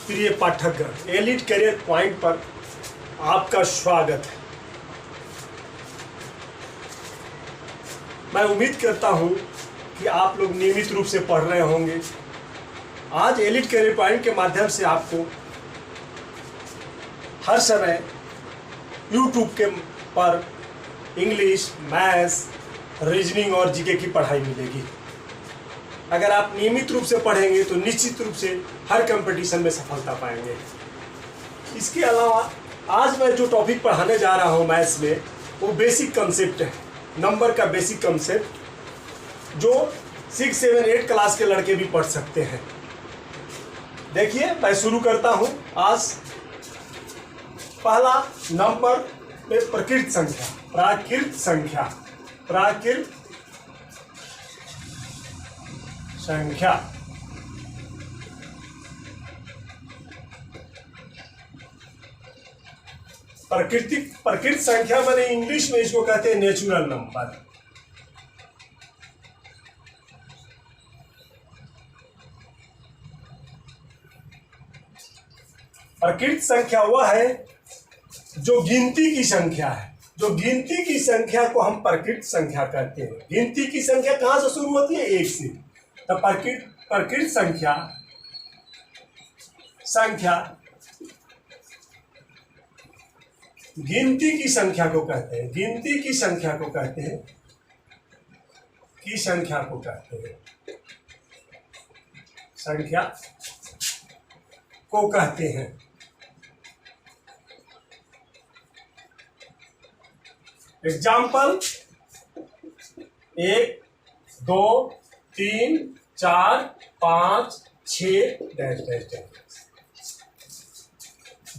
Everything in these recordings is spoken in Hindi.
प्रिय पाठकगण, एलिट करियर पॉइंट पर आपका स्वागत है। मैं उम्मीद करता हूं कि आप लोग नियमित रूप से पढ़ रहे होंगे। आज एलिट करियर पॉइंट के माध्यम से आपको हर समय यूट्यूब के पर इंग्लिश, मैथ्स, रीजनिंग और जीके की पढ़ाई मिलेगी। अगर आप नियमित रूप से पढ़ेंगे तो निश्चित रूप से हर कंपटीशन में सफलता पाएंगे। इसके अलावा आज मैं जो टॉपिक पढ़ाने जा रहा हूँ मैथ्स में, वो बेसिक कंसेप्ट है, नंबर का बेसिक कंसेप्ट जो 6, 7, 8 क्लास के लड़के भी पढ़ सकते हैं। देखिए, मैं शुरू करता हूँ। आज पहला नंबर में प्राकृत संख्या, प्राकृत संख्या, प्राकृत संख्या। प्राकृत संख्या माने इंग्लिश में इसको कहते हैं नेचुरल नंबर। प्राकृत संख्या वह है जो गिनती की संख्या है। जो गिनती की संख्या को हम प्राकृत संख्या कहते हैं। गिनती की संख्या कहां से शुरू होती है? 1 से। तो प्राकृत संख्या गिनती की संख्या को कहते हैं। गिनती की संख्या को कहते हैं, की संख्या को कहते हैं, संख्या को कहते हैं। Example 1, 2, 3, 4, 5, 6 dash dash dash.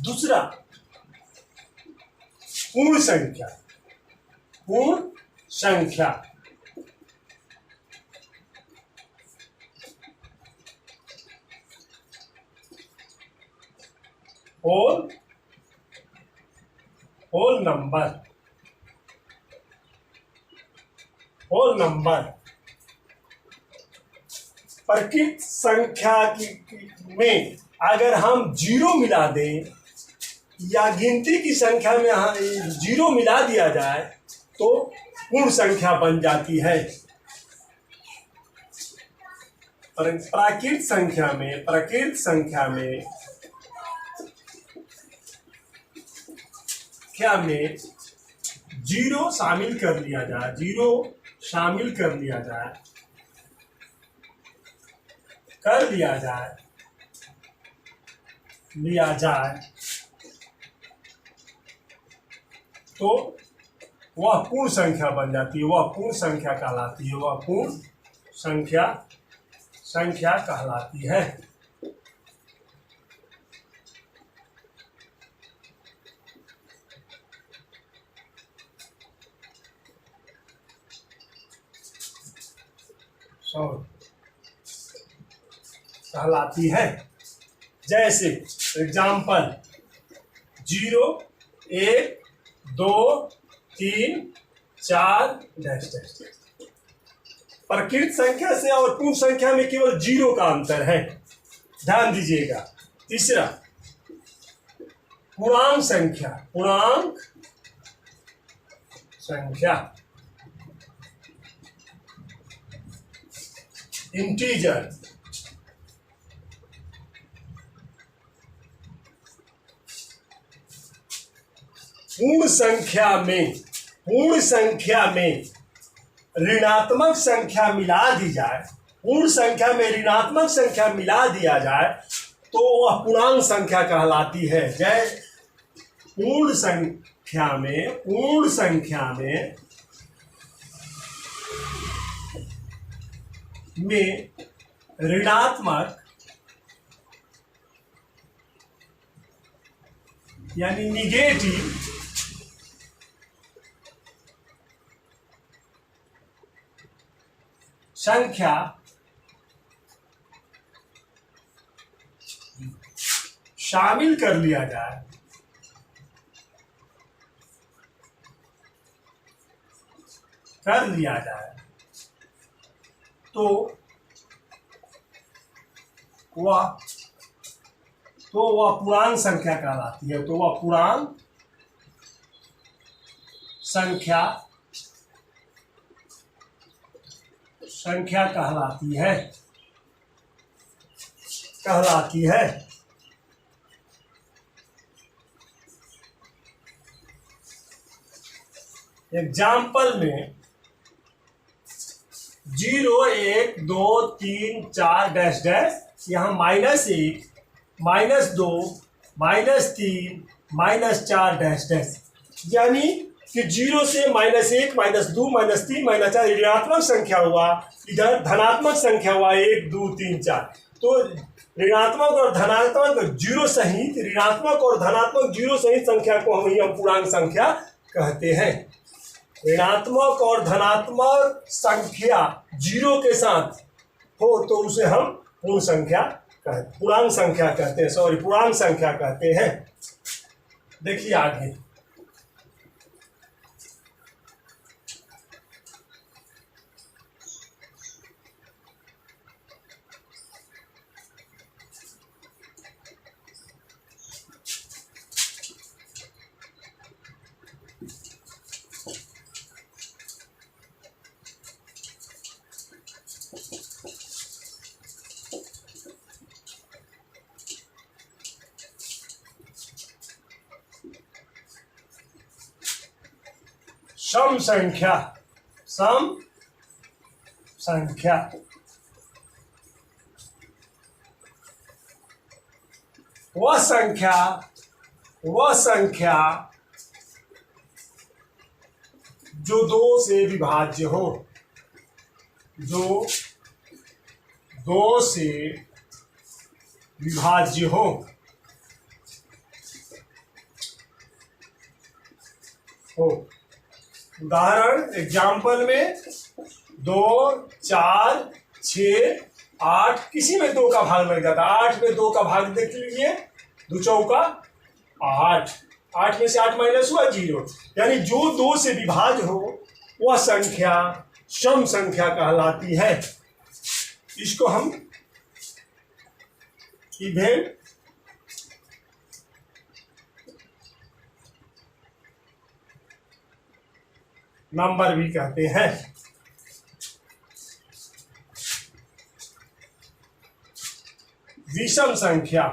दूसरा पूर्ण संख्या, पूर्ण संख्या। Whole number, whole number. प्राकृत संख्या में अगर हम जीरो मिला दें या गिनती की संख्या में जीरो मिला दिया जाए तो पूर्ण संख्या बन जाती है। प्राकृत संख्या में क्या में जीरो शामिल कर लिया जाए, जीरो शामिल कर लिया जाए, लिया जाए तो वह पूर्ण संख्या बन जाती है। वह पूर्ण संख्या कहलाती है। वह पूर्ण संख्या कहलाती है। कहलाती है। जैसे एग्जाम्पल 0, 1, 2, 3, 4 डैश डैश। प्राकृत संख्या से और पूर्ण संख्या में केवल 0 का अंतर है, ध्यान दीजिएगा। तीसरा पूर्णांक संख्या, पूर्णांक संख्या, इंटीजर। पूर्ण संख्या में ऋणात्मक संख्या मिला दी जाए, पूर्ण संख्या में ऋणात्मक संख्या मिला दिया जाए तो वह पूर्णांक संख्या कहलाती है। पूर्ण संख्या में ऋणात्मक यानी निगेटिव संख्या शामिल कर लिया जाए तो वह तो वह पूर्णांक संख्या कहलाती है। तो वह पूर्णांक संख्या कहलाती है। एग्जाम्पल में 0 1 2 3 4 डैश डैश, यहाँ -1 -2 -3 -4 डैश डैश, यानी कि 0 से -1 -2 -3 -4 ऋणात्मक संख्या हुआ, इधर धनात्मक संख्या हुआ 1 2 3 4। तो ऋणात्मक और धनात्मक जीरो सहित, ऋणात्मक और धनात्मक जीरो सहित संख्या को हम पूर्णांक संख्या कहते हैं। ऋणात्मक और धनात्मक संख्या जीरो के साथ हो तो उसे हम पूर्णांक संख्या कहते हैं। देखिए आगे, सम संख्या वह संख्या जो 2 से विभाज्य हो, जो 2 से विभाज्य हो। उदाहरण एग्जाम्पल में 2 4 6 8, किसी में 2 का भाग लग जाता है। 8 में 2 का भाग देख लीजिए, 2 चौका 8, 8 में से 8 माइनस हुआ 0, यानी जो 2 से विभाज्य हो वह संख्या सम संख्या कहलाती है। इसको हम इवेन नंबर भी कहते हैं। विषम संख्या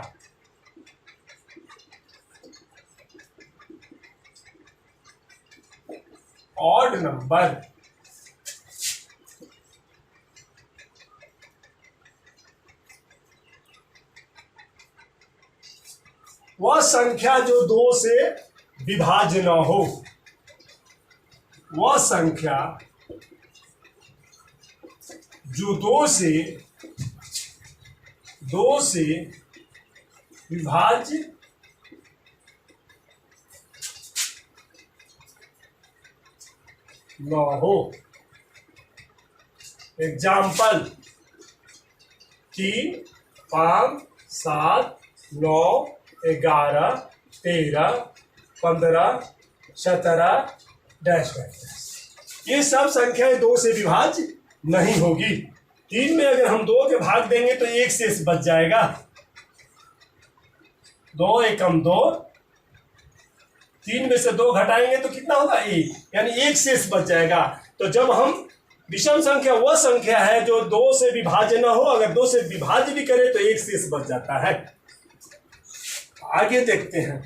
ऑड नंबर वह संख्या जो 2 से विभाज्य न हो, वह संख्या जो 2 से विभाज्य न हो। एग्जाम्पल 3 5 7 9 11 13 15 17 डैश डैश, ये सब संख्याएं 2 से विभाज्य नहीं होगी। 3 में अगर हम 2 के भाग देंगे तो 1 शेष बच जाएगा। 2 एकम 2, 3 में से 2 घटाएंगे तो कितना होगा 1, यानी 1 शेष बच जाएगा। तो जब हम विषम संख्या वह संख्या है जो 2 से विभाज्य न हो, अगर 2 से विभाज्य भी करें तो 1 शेष बच जाता है। आगे देखते हैं,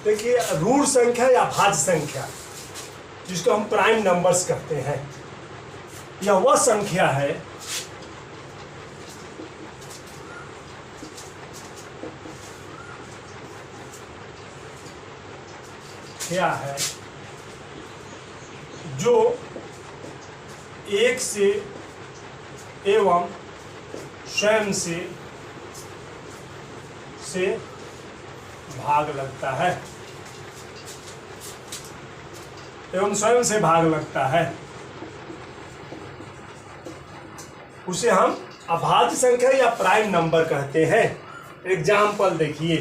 देखिए ऋण संख्या या भाज्य संख्या, जिसको हम प्राइम नंबर्स कहते हैं, यह वह संख्या है संख्या है जो एक से एवं स्वयं से भाग लगता है, एवं स्वयं से भाग लगता है, उसे हम अभाज्य संख्या या प्राइम नंबर कहते हैं। एग्जाम्पल देखिए,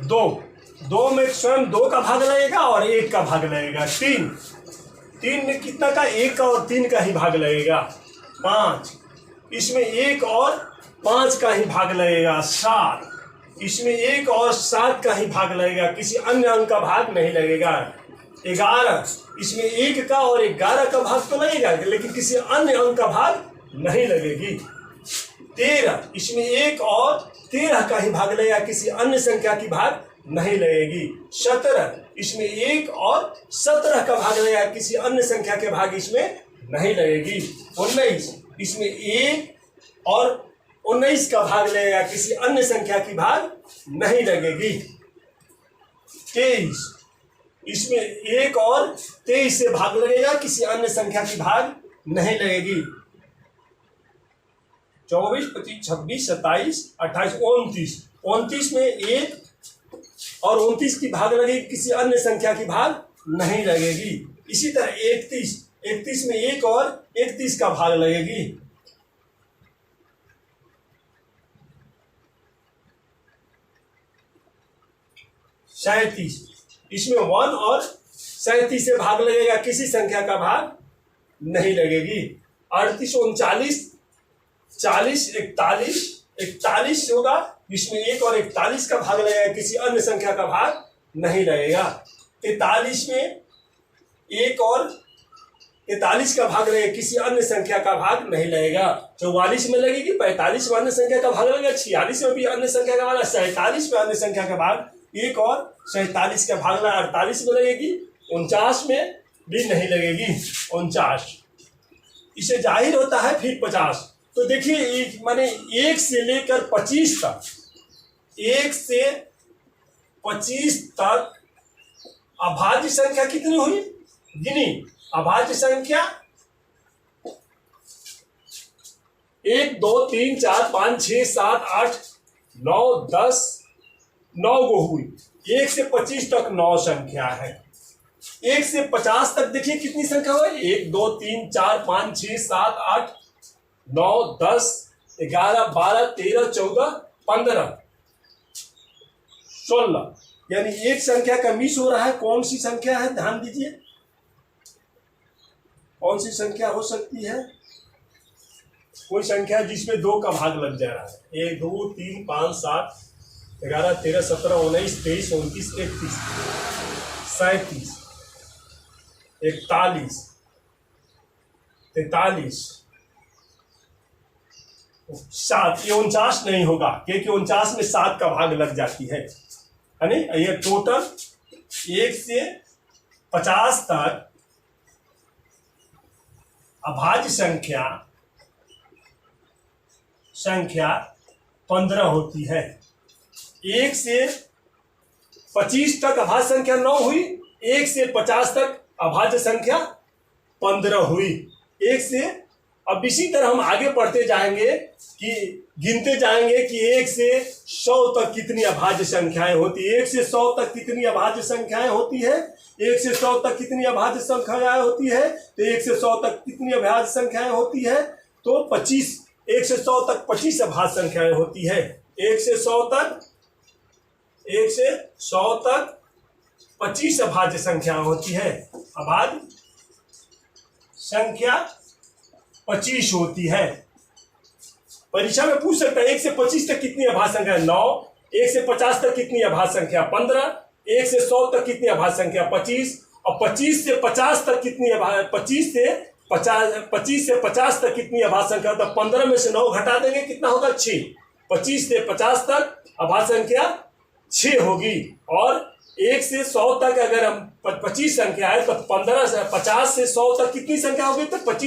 2 में स्वयं 2 का भाग लगेगा और 1 का भाग लगेगा। 3 में कितना का, 1 का और 3 का ही भाग लगेगा। 5 इसमें 1 और 5 का ही भाग लगेगा। 7 इसमें 1 और 7 का ही भाग लगेगा, किसी अन्य अंक का भाग नहीं लगेगा। 11 इसमें 1 का और 11 का भाग तो लगेगा, लेकिन किसी अन्य अंक का भाग नहीं लगेगी। 13 इसमें 1 और 13 का ही भाग लगेगा, किसी अन्य संख्या की भाग नहीं लगेगी। 17 इसमें 1 और 17 का भाग लगेगा, किसी अन्य संख्या के भाग इसमें नहीं लगेगी। 19 इसमें 1 और 19 का भाग लगेगा, किसी अन्य संख्या की भाग नहीं लगेगी। 23 इसमें 1 और 23 से भाग लगेगा, किसी अन्य संख्या की भाग नहीं लगेगी। 24, 25, 26, 27, 28, 29 में 1 और 29 की भाग लगेगी, किसी अन्य संख्या की भाग नहीं लगेगी। इसी तरह 31 में 1 और 31 का भाग लगेगी। 37 इसमें 1 और 37 से भाग लगेगा, किसी संख्या का भाग नहीं लगेगी। 38, 39, 40, 41 होगा, इसमें 1 और 41 का भाग लगेगा, किसी अन्य संख्या का भाग नहीं लगेगा। 43 में 1 और 43 का भाग लगेगा, किसी अन्य संख्या का भाग नहीं लगेगा। 44 में लगेगी, 45 में अन्य संख्या का भाग लगेगा, 46 में भी अन्य संख्या का भाग, 47 में अन्य संख्या का भाग 1 और 47 का भाग लगेगा। 48 में लगेगी, 49 में भी नहीं लगेगी। 49 इसे जाहिर होता है। फिर 50, तो देखिए माने 1 से लेकर 25 तक, 1 से 25 तक अभाज्य संख्या कितनी हुई, गिनी। अभाज्य संख्या 1, 2, 3, 4, 5, 6, 7, 8, 9, 10, 9 गो हुई। 1 से 25 तक 9 संख्या है। 1 से 50 तक देखिए कितनी संख्या हुई, 1, 2, 3, 4, 5, 6, 7, 8, 9, 10, 11, 12, 13, 14, 15, 16, यानी एक संख्या का मिस हो रहा है। कौन सी संख्या है, ध्यान दीजिए, कौन सी संख्या हो सकती है। कोई संख्या जिसमें 2 का भाग लग जा रहा है। 1, 2, 3, 5, 7, 11, 13, 17, 19, 23, 29, 31, 37, 41, 43, 7, ये 49 नहीं होगा, क्योंकि 49 में 7 का भाग लग जाती है नहीं। ये टोटल 1 से 50 तक अभाज्य संख्या 15 होती है। 1 से 25 तक अभाज्य संख्या 9 हुई। 1 से 50 तक अभाज्य संख्या 15 हुई। 1 से, अब इसी तरह हम आगे पढ़ते जाएंगे कि गिनते जाएंगे कि 1 से 100 तक कितनी अभाज्य संख्याएं होती है। 1 से 100 तक कितनी अभाज्य संख्याएं होती है। 1 से 100 तक कितनी अभाज्य संख्याएं होती है। तो 1 से 100 तक कितनी अभाज्य संख्याएं होती है, तो 25। 1 से 100 तक 25 अभाज्य संख्याएं होती है। 1 से 100 तक 25 अभाज्य संख्या होती है। अभाज्य संख्या 25 होती है। परीक्षा में पूछ सकता है 1 से 25 तक कितनी अभाज्य संख्या है, 9। 1 से 50 तक कितनी अभाज्य संख्या, 15। 1 से 100 तक कितनी अभाज्य संख्या, 25। और 25 से 50 तक कितनी 25 से 50 तक कितनी अभाज्य संख्या, तो 15 में से 9 घटा देंगे, कितना होगा, 6। 25 से 50 तक अभाज्य संख्या 6 होगी। और 1 से 100 तक अगर हम 25 संख्या है, तो 50 से 100 तक कितनी संख्या होगी, तो 25